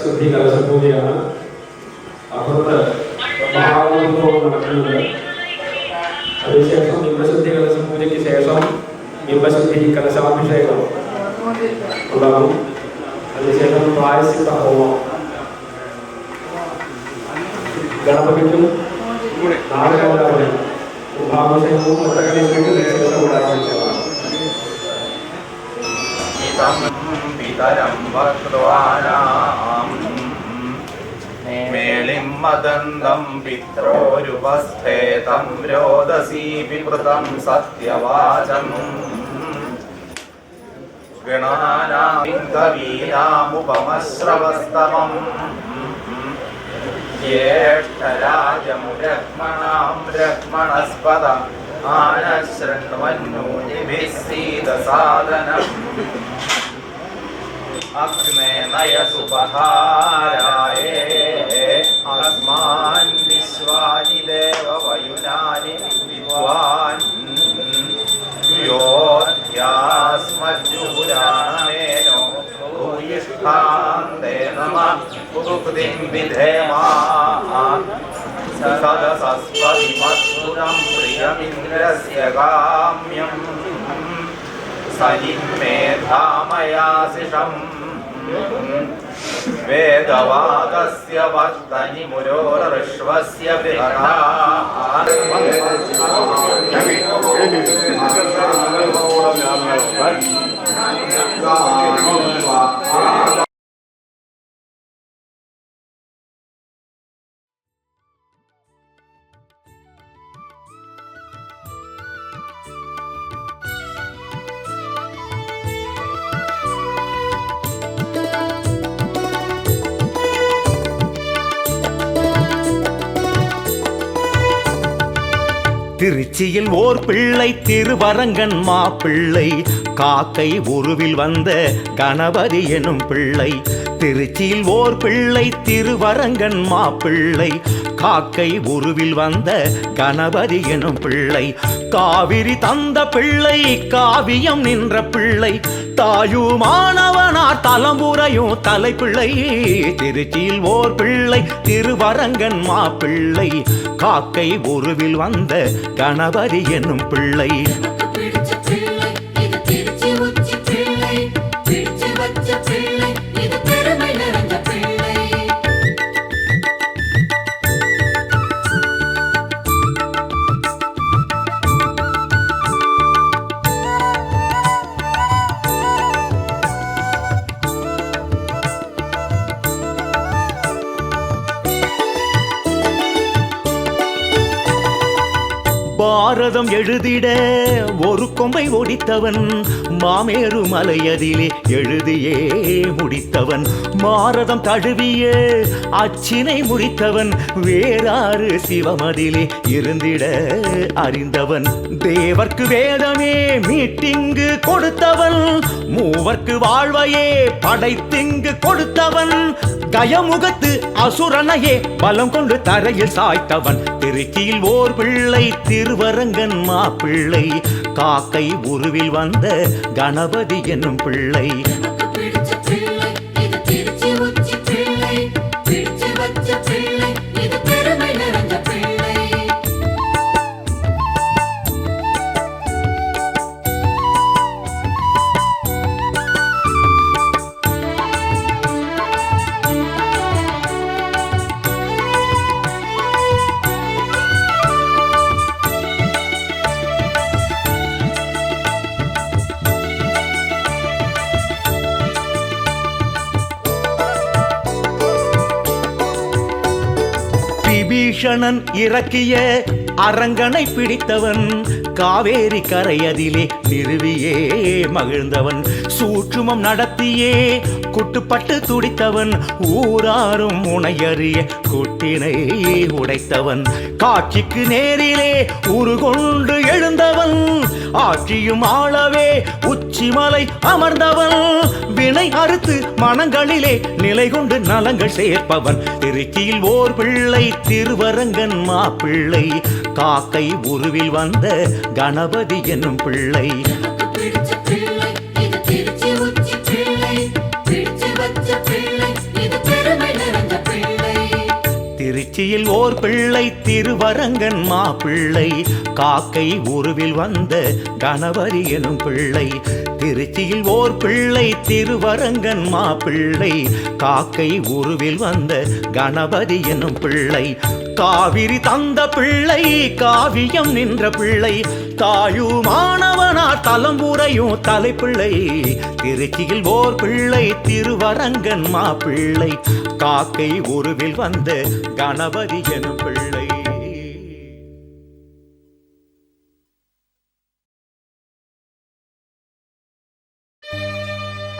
ശുദ്ധി കലശപൂജയാണ്. അപ്പുറത്ത് മഹാഉത്സവം നടക്കുന്നുണ്ട്. അതിനുശേഷം ബിംബശുദ്ധി കലശപൂജയ്ക്ക് ശേഷം ബിംബശുദ്ധി കലശാഭിഷേകം ഉണ്ടാകും. അതിനുശേഷം പ്രായശ്ചിത്ത ഹോമം. ഗണപതിക്കും നാഗരാജാവിനും കുംഭാഭിഷേകവും ഒട്ടകലശവും ശേഷം ഉണ്ടാക്കിയതാണ്. മേളിം മദന്തം പിത്രോരുപസ്ഥേതം രോദസീ വിവൃതം സത്യവാചം ഗണാനാം കവീനാമുപമശ്രവസ്തമം ജ്യേഷ്ഠരാജം ബ്രഹ്മണാം ബ്രഹ്മണസ്പദ ആനശൃണ്വന്നൂനിഭിः സീദസാദനം അഗ്നേ നയസുപഹാരായേ അസ്മാൻ വിശ്വാനി ദേവവയുനാനി വിദ്വാൻ യോധ്യാസ്മജ്ജുപുരാണമേനോ ഭൂയിഷ്ഠാന്തേ നമഃ പുരുക്തിം വിധേമാ സദസസ്പതിമധുരം പ്രിയമിന്ദ്രസ്യ കാമ്യം സരിന്മേധാമയാസിഷം വേദവാദസ്യ വർത്തനി മുരോർവിശ്വസ്യ വിഹരാ திருச்சியில் ஓர் பிள்ளை திருவரங்கன் மாப்பிள்ளை காக்கை உருவில் வந்த கணபதி எனும் பிள்ளை. திருச்சியில் ஓர் பிள்ளை திருவரங்கன் மாப்பிள்ளை காக்கை உருவில் வந்த கணபதி எனும் பிள்ளை. காவிரி தந்த பிள்ளை காவியம் நின்ற பிள்ளை தாயுமானவனார் தலைமுறையும் தலைப்பிள்ளை. திருச்சியில் ஓர் பிள்ளை திருவரங்கன் மாப்பிள்ளை காக்கை உருவில் வந்த கணபதி என்னும் பிள்ளை. பாரதம் எழுதிட ஒரு கொம்பை ஒடித்தவன் மாமேரு மலையதிலே எழுதியே முடித்தவன். மாரதம் தழுவிய அச்சினை முடித்தவன் வேறாறு சிவமதிலே இருந்திட அறிந்தவன். தேவர்க்கு வேதமே மீட்டிங்கு கொடுத்தவன் மூவர்க்கு வாழ்வையே படைத்திங்கு கொடுத்தவன். கயமுகத்து அசுரனையே பலம் கொண்டு தரையில் சாய்த்தவன். திருச்சியில் ஓர் பிள்ளை திருவரங்கன் மாப்பிள்ளை காக்கை உருவில் வந்த கணபதி என்னும் பிள்ளை. விபீஷணன் இறக்கிய அரங்கனை பிடித்தவன் காவேரி கரையதிலே நிறுவியே மகிழ்ந்தவன். சூற்றுமம் நடத்தியே குட்டுப்பட்டு துடித்தவன் ஊராரும் முனையறிய குட்டினை உடைத்தவன். காட்சிக்கு நேரிலே உருகொண்டு எழுந்தவன் ஆட்சியும் ஆளவே உச்சிமலை அமர்ந்தவன். வினை அறுத்து மனங்களிலே நிலை கொண்டு நலங்கள் சேர்ப்பவன். திருச்சியில் ஓர் பிள்ளை திருவரங்கன் மாப்பிள்ளை காக்கை உருவில் வந்த கணபதி என்னும் பிள்ளை. பிள்ளை இது திருச்சி உச்சி பிள்ளை பிடிச்சு வச்ச பிள்ளை இது திருச்சியில் ஓர் பிள்ளை திருவரங்கன் மாப்பிள்ளை காக்கை உருவில் வந்த கணபதி எனும் பிள்ளை. திருச்சியில் ஓர் பிள்ளை திருவரங்கன் மாப்பிள்ளை காக்கை உருவில் வந்த கணபதி எனும் பிள்ளை. காவிரி தந்த பிள்ளை காவியம் நின்ற பிள்ளை தாயுமானவனா தலம்புரையும் தலைப்பிள்ளை. திருச்சியில் ஓர் பிள்ளை திருவரங்கன் மாப்பிள்ளை காக்கை உருவில் வந்த கணபதி எனும் பிள்ளை.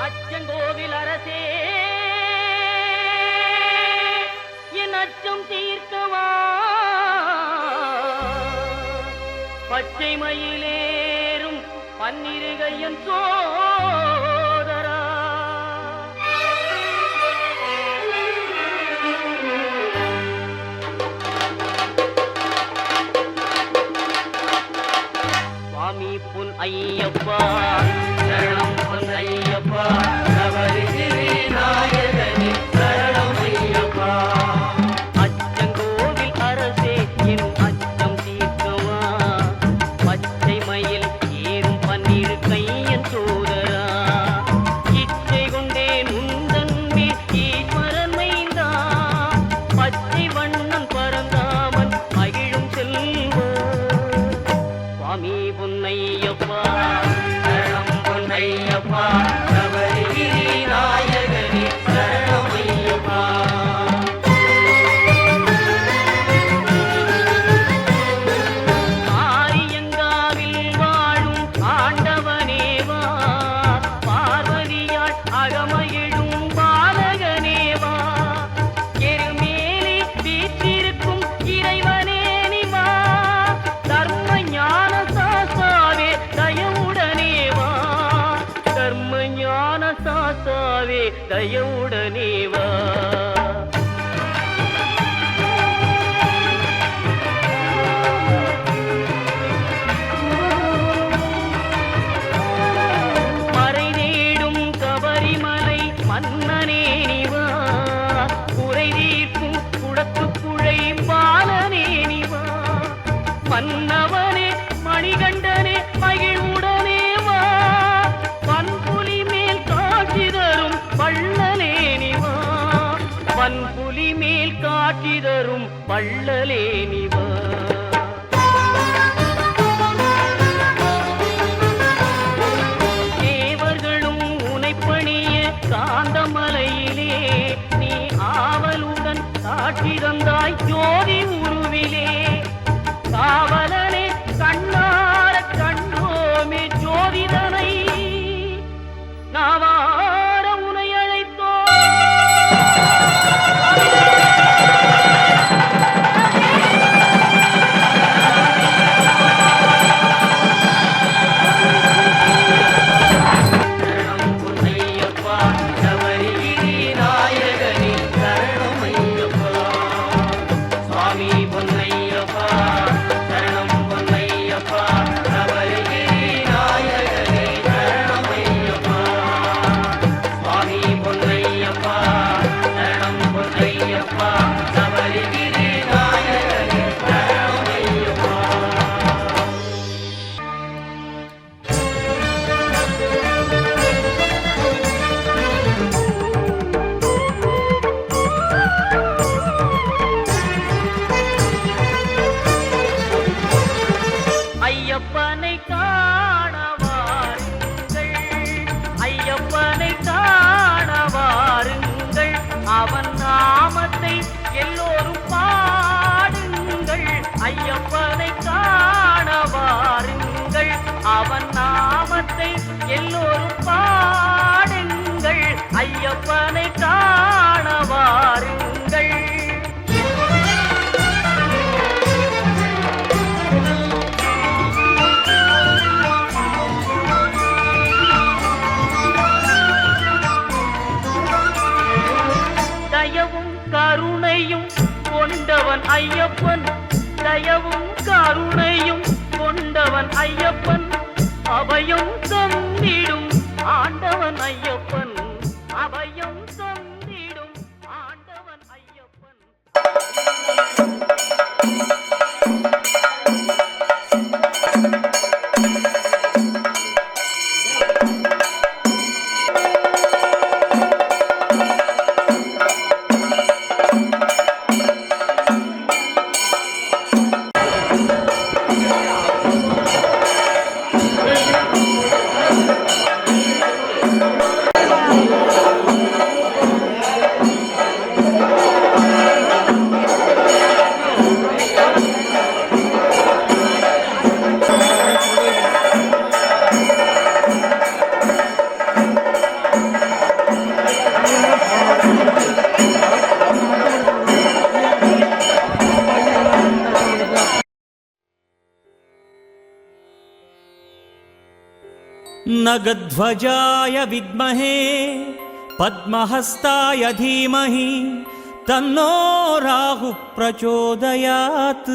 அச்சங்கோவில் அரசே என் அச்சம் தீர்க்கவா, பச்சை மயிலேறும் பன்னிருகையன் சோதரா. சுவாமி பொன் ஐயப்பா சரணம், பொன் ஐயப்பா சபரிகிரி நாயகனே சரணம் ஐயப்பா. அச்சங்கோவில் அரசே என் அச்சம் தீர்க்கவா, பச்சை மயில் ஏறும் பன்னிரு கையன் சோதரா. இச்சை கொண்டேன் உந்தன் மேல் ஈஸ்வரன் மைந்தா, பச்சை வண்ணன் பரந்தாமன் மகிழும் செல்வா. சுவாமி பொன்னையப்பா சரணம், பொன்னையப்பா சபரிகிரி நாயகனே சரணம் ஐயப்பா. ஆரியங்காவில் வாழும் ஆண்டவனேவா, பார்வதியாள் அகமகிழும் பாலகனேவா, எருமேலி வீற்றிருக்கும் இறைவனே நிவா, தர்ம ஞான சாஸ்தாவே தயவுடனேவா, தர்ம ஞான சாஸ்தாவே தயவுடனேவா. மறை தேடும் கபரிமலை மன்னனே நிவா, குறை தீர்க்கும் குடத்துக்குழை பாலனே நிவா, மன்னவனே மணிகண்டனே மகிழ்வுடனே வா, பன்புலி மேல் காட்சி தரும் வள்ளலே நிவா, பன்புலி மேல் காட்சி தரும் வள்ளலே நிவா. தேவர்களும் உனைப்பணிய காந்தமலையிலே நீ ஆவலுடன் காட்சி தந்தாய் ஜோதி உருவிலே, காவலனே கண்ணார கண்டோமே ஜோதிதனை, நாவார உனை அழைத்தோ. சரணம் பொன்னையப்பா சபரிகிரி நாயகனே சரணம் ஐயப்பா. சுவாமி பொன்னையப்பா சரணம், பொன்னையப்பா சபரிகிரி நாயகனே சரணம் ஐயப்பா. சுவாமி பொன்னையப்பா சரணம், பொன்னையப்பா சபரிகிரி நாயகனே சரணம் ஐயப்பா. ஐயப்பனை காண வாருங்கள், ஐயப்பனை காண வாருங்கள், அவன் நாமத்தை எல்லோரும் பாடுங்கள். ஐயப்பனை காண வாருங்கள், அவன் நாமத்தை எல்லோரும் பாடுங்கள். ஐயப்பனை காண வாருங்கள். தயவும் கருணையும் கொண்டவன் ஐயப்பன், தயவும் கருணையும் கொண்டவன் ஐயப்பன், அபயம் தந்திடும் ஆண்டவன் ஐயப்பன், அபயம் தந்திடும் ஆண்டவன் ஐயப்பன். नगध्वजाय विद्महे पद्महस्ताय धीमहि तन्नो राहुः प्रचोदयात्।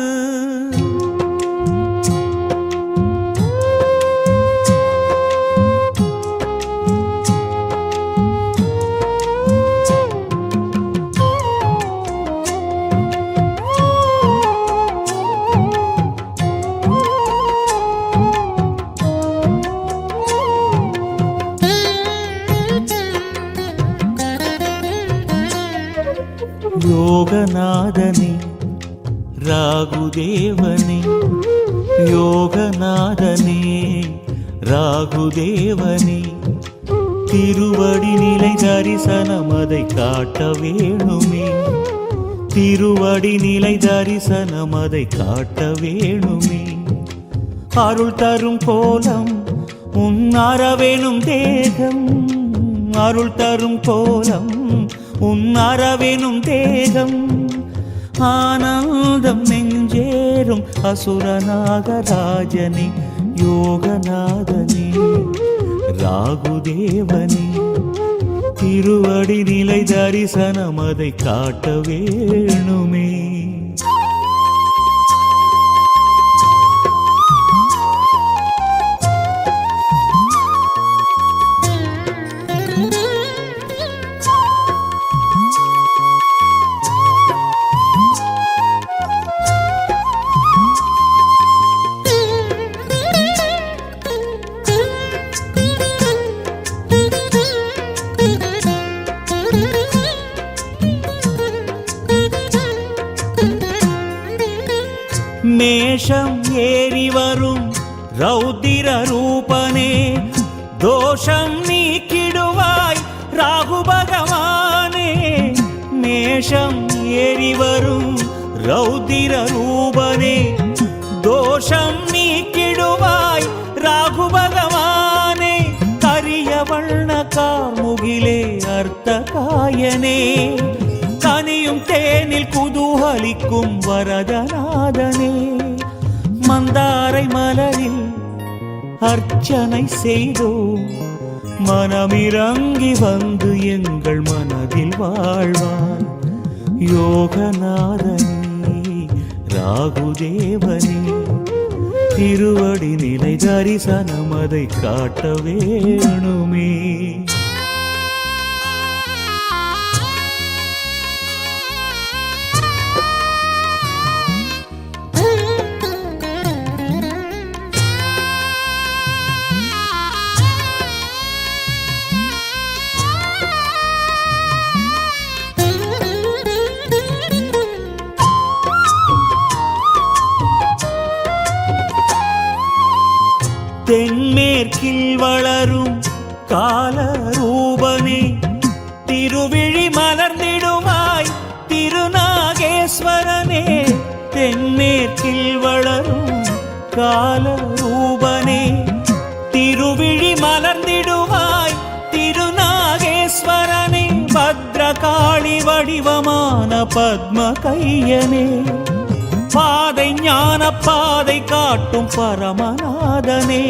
योगनादने राघुदेवने योगनादने राघुदेवने तिरुवडी निலை தரிசனமதை காட்ட வேணுமே திருவடி நிலை தரிசனமதை காட்ட வேணுமே அருள் தரும் கோலம் உன் அறவேணும் தேகம் அருள் தரும் கோலம் உன் அறவேணும் தேகம் ஆனந்தம் நெஞ்சேறும் அசுரநாகராஜனே யோகநாதனே ராகுதேவனே திருவடி நிலை தரிசனமதை காட்ட வேணுமே. மேஷம் ஏறி வரும் ரௌதிர ரூபனே தோஷம் நீக்கிடுவாய் ராகு பகவானே மேஷம் ஏறி வரும் ரௌதிர ரூபனே தோஷம் நீக்கிடுவாய் ராகு பகவானே கரிய வண்ண கார்முகிலே அர்த்தகாயனே கனியும் தேனில் குதூகலிக்கும் வரதநாதனே மந்தாரை மலரில் அர்ச்சனை செய்தோம் மனமிறங்கி வந்து எங்கள் மனதில் வாழ்வார் யோகநாதனே ராகுதேவனே திருவடி நிலை தரிசனமதை காட்ட வேணுமே. தென்மேற்கில் வளரும் காலரூபனே திருவிழி மலர்ந்திடுவாய் திருநாகேஸ்வரனே தென்மேற்கில் வளரும் காலரூபனே திருவிழி மலர்ந்திடுவாய் திருநாகேஸ்வரனே பத்ரகாளி வடிவமான பத்ம கையனே பாதை ஞான பாதை காட்டும் பரமநாதனே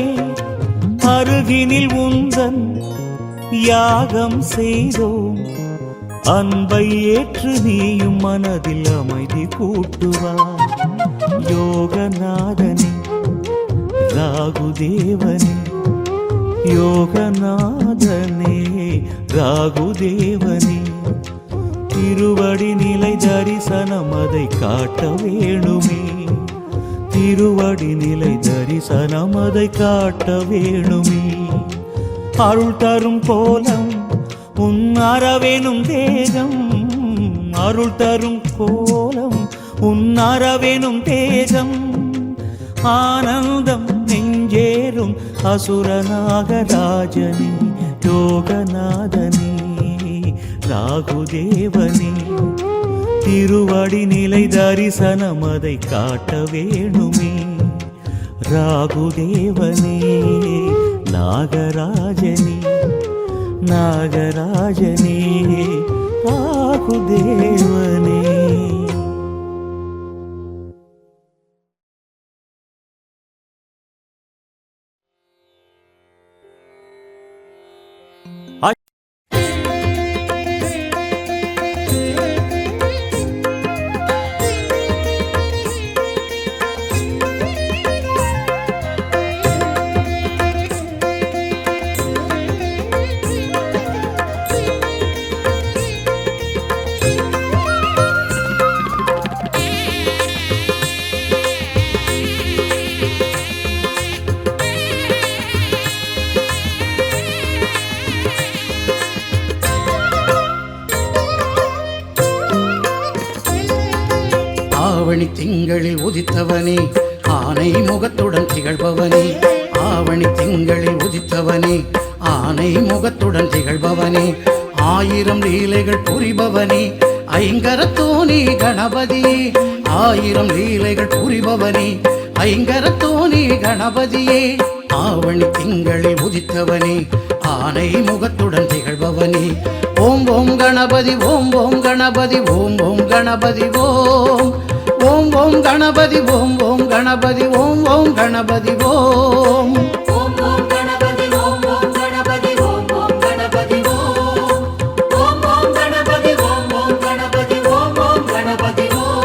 அருகினில் உந்தன் யாகம் செய்தோம் அன்பை ஏற்று நீயும் மனதில் அமைதி கூட்டுவாய் யோகநாதனே ராகுதேவனே யோகநாதனே ராகுதேவனே திருவடி நிலை தரிசனமதை காட்ட வேணுமே திருவடி நிலை தரிசனமதை காட்ட வேணுமே அருள் தரும் கோலம் உன் அறவேணும் தேகம் அருள் தரும் கோலம் உன் அறவேணும் தேகம் ஆனந்தம் நெஞ்சேறும் அசுரநாகராஜனே யோகநாதனே ராகுதேவனே திருவடி நிலை தரிசனமதை காட்ட வேணுமே ராகுதேவனே நாகராஜனே நாகராஜனே ராகுதேவனே. ஆவணி திங்களில் உதித்தவனே, ஆனை முகத்துடன் திகழ்பவனே. ஆவணி திங்களில் உதித்தவனே, ஆனை முகத்துடன் திகழ்பவனே. ஆயிரம் லீலைகள் புரிபவனே, ஐங்கரத்தோனே கணபதியே. ஆயிரம் லீலைகள் புரிபவனே, ஐங்கரத்தோனே கணபதியே. ஆவணி திங்களில் உதித்தவனே, ஆனை முகத்துடன் திகழ்பவனே. ஓம் ஓம் கணபதி, ஓம் ஓம் கணபதி, ஓம் ஓம் கணபதி, ஓம் ஓம் ஓம் கணபதி, ஓம் ஓம் கணபதி, ஓம் ஓம் கணபதி, ஓம் ஓம் ஓம் கணபதி, ஓம் ஓம் கணபதி, ஓம் ஓம் கணபதி, ஓம் ஓம் ஓம் கணபதி, ஓம் ஓம் கணபதி, ஓம் ஓம் கணபதி, ஓம்.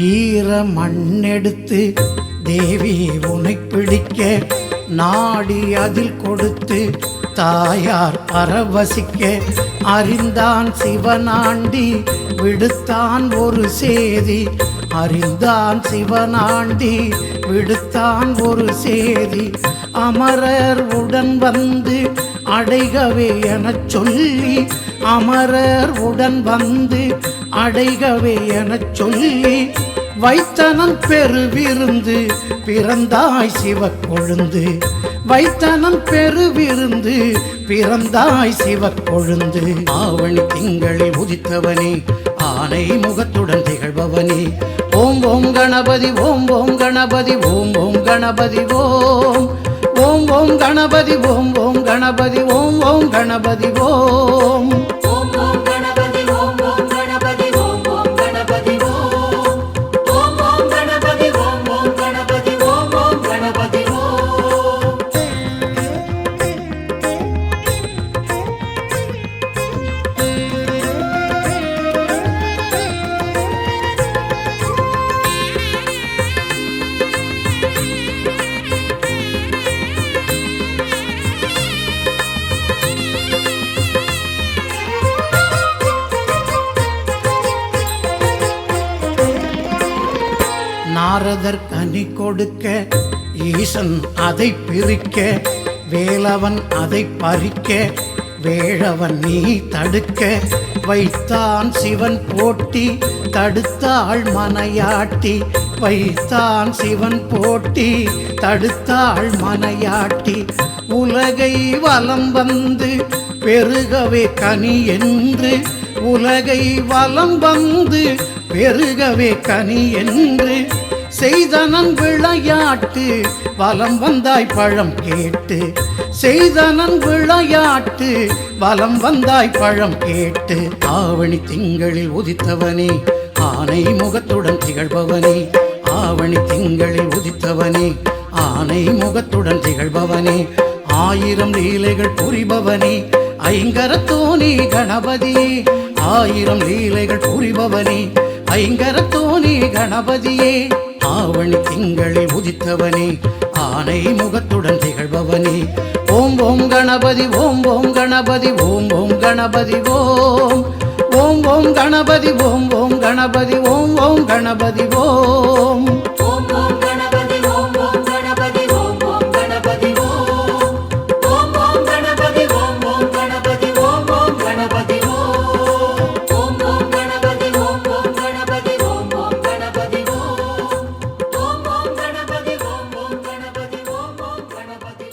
ஈர மண்ணெடுத்து தேவி உனை பிடிக்க நாடி அதில் கொடுத்து தாயார் பரவசிக்க அறிந்தான் சிவனாண்டி விடுத்தான் ஒரு சேதி. அறிந்தான் சிவனாண்டி விடுத்தான் ஒரு சேதி. அமரர் உடன் வந்து அடைகவே எனச் சொல்லி, அமரர் உடன் வந்து அடைகவே எனச் சொல்லி வைத்தனன் பெருவிருந்து பிறந்தாய் சிவக்கொழுந்து. வைத்தனன் பெருவிருந்து பிறந்தாய் சிவக்கொழுந்து. ஆவணி திங்களில் உதித்தவனே, ஆனை முகத்துடன் திகழ்பவனே. ஓம் ஓம் கணபதி, ஓம் ஓம் கணபதி, ஓம் ஓம் கணபதி, ஓம் ஓம் ஓம் கணபதி, ஓம் ஓம் கணபதி, ஓம் ஓம் கணபதி, ஓம் ஓம் ஓம் கணபதி, ஓம் ஓம் கணபதி, ஓம் ஓம் கணபதி, ஓம் ஓம் ஓம் கணபதி, ஓம் ஓம் கணபதி, ஓம் ஓம் கணபதி, ஓம். நாரதர் கனி கொடுக்க ஈசன் அதை பிரிக்க, வேலவன் அதை பறிக்க, வேழவன் நீ தடுக்க. வைத்தான் சிவன் போட்டி தடுத்தாள் மனையாட்டி. வைத்தான் சிவன் போட்டி தடுத்தாள் மனையாட்டி. உலகை வலம் வந்து பெருகவே கனி என்று, உலகை வலம் வந்து பெருகவே கனி என்று செய்தனன் விளையாட்டு. வலம் வந்தாய் பழம் கேட்டு, செய்தனன் விளையாட்டு. வலம் வந்தாய் பழம் கேட்டு. ஆவணி திங்களில் உதித்தவனே, ஆனை முகத்துடன் திகழ்பவனே. ஆவணி திங்களில் உதித்தவனே, ஆனை முகத்துடன் திகழ்பவனே. ஆயிரம் லீலைகள் புரிபவனே, ஐங்கரத்தோனே கணபதியே. ஆயிரம் லீலைகள் புரிபவனே, ஐங்கரத்தோனே கணபதியே. ஆவணி திங்களில் உதித்தவனே, ஆனை முகத்துடன் திகழ்பவனே. ஓம் ஓம் கணபதி, ஓம் ஓம் கணபதி, ஓம் ஓம் கணபதி, ஓம் ஓம் ஓம் கணபதி, ஓம் ஓம் கணபதி, ஓம் ஓம் கணபதி, ஓம் ஓம் ஓம் கணபதி, ஓம் ஓம் கணபதி, ஓம் ஓம் கணபதி, ஓம் ஓம் ஓம் கணபதி, ஓம் ஓம் கணபதி, ஓம் ஓம் கணபதி, ஓம் ஓம் ஓம் கணபதி, ஓம் ஓம் கணபதி, ஓம் ஓம் கணபதி, ஓம் ஓம் ஓம் கணபதி, ஓம் ஓம் கணபதி, ஓம் ஓம் கணபதி,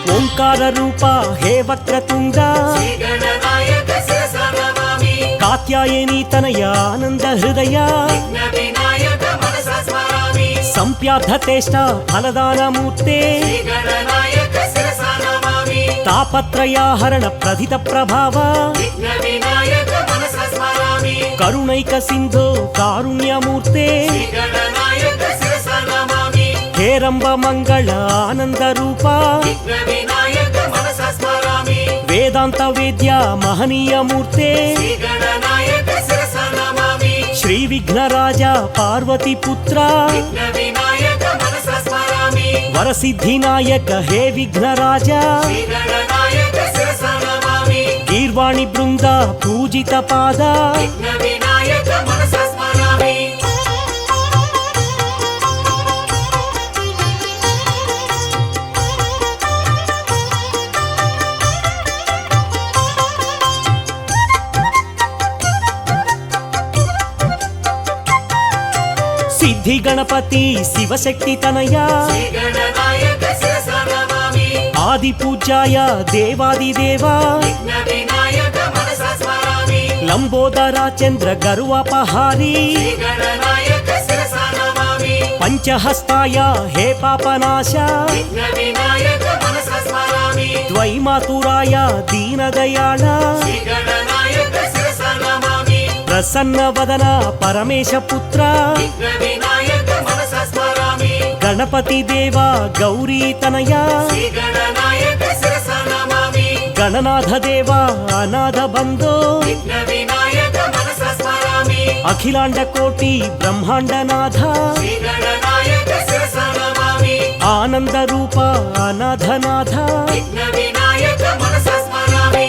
ஓம். ఓంకార రూప హే వక్రతుండ శ్రీ గణనాయక శిరస నమామి కాత్యాయని తనయ ఆనంద హృదయ విఘ్న వినాయక మనస స్మరామి సంప్యార్థతేష్ట ఫలదానమూర్తే శ్రీ గణనాయక శిరస నమామి తాపత్రయాహరణ ప్రధిత ప్రభావ విఘ్న వినాయక మనస స్మరామి కరుణైక సింధో కారుణ్యమూర్తే శ్రీ గణనాయక శిరస నమామి హేరంబ మంగళ ఆనంద రూప విఘ్న వినాయక మనస స్మరామి వేదాంత వేద్య మహనీయమూర్తే శ్రీ గణనాయక శిరస నమామి శ్రీ విఘ్నరాజ పార్వతి పుత్ర విఘ్న వినాయక మనస స్మరామి వరసిద్ధినాయక హే విఘ్నరాజ శ్రీ గణనాయక శిరస నమామి గీర్వాణి బృంద పూజిత పాద విఘ్న వినాయక మనస స్మరామి సిద్ధి గణపతి శివశక్తి తనయ శ్రీ గణనాయక శిరస నమామి ఆది పూజ్యాయ దేవాదిదేవా విఘ్న వినాయక మనస స్మరామి లంబోదర చంద్ర గరువపహారి శ్రీ గణనాయక శిరస నమామి పంచహస్తాయ హే పాపనాశ విఘ్న వినాయక మనస స్మరామి ద్వైమాతురాయ దీనదయాళ శ్రీ గణనాయక శిరస నమామి ప్రసన్న వదన పరమేశ పుత్ర విఘ్న వినాయక మనస స్మరామి గణపతి దేవా గౌరీ తనయ శ్రీ గణనాయక శిరస నమామి గణనాథ దేవా అనాథ బంధో విఘ్న వినాయక మనస స్మరామి అఖిలాండ కోటి బ్రహ్మాండనాథ శ్రీ గణనాయక శిరస నమామి ఆనంద రూప అనాథనాథ విఘ్న వినాయక మనస స్మరామి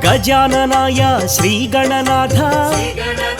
గజాననాయ శ్రీ గణనాథ శ్రీ గణనాయక